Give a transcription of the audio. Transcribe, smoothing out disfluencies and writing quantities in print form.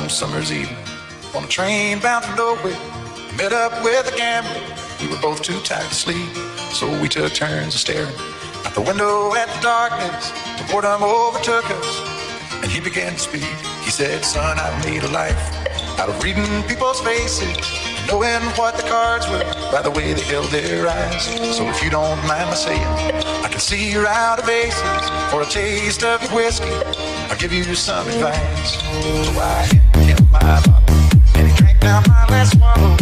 One summer's evening, on a train bound for nowhere, met up with a gambler. We were both too tired to sleep, so we took turns of staring out the window at the darkness. The boredom overtook us, and he began to speak. He said, son, I've made a life out of reading people's faces, and knowing what the cards were by the way they held their eyes. So if you don't mind my saying, I can see you're out of aces. For a taste of your whiskey, I'll give you some advice. So I hit my bottle, and he drank down my last swallow.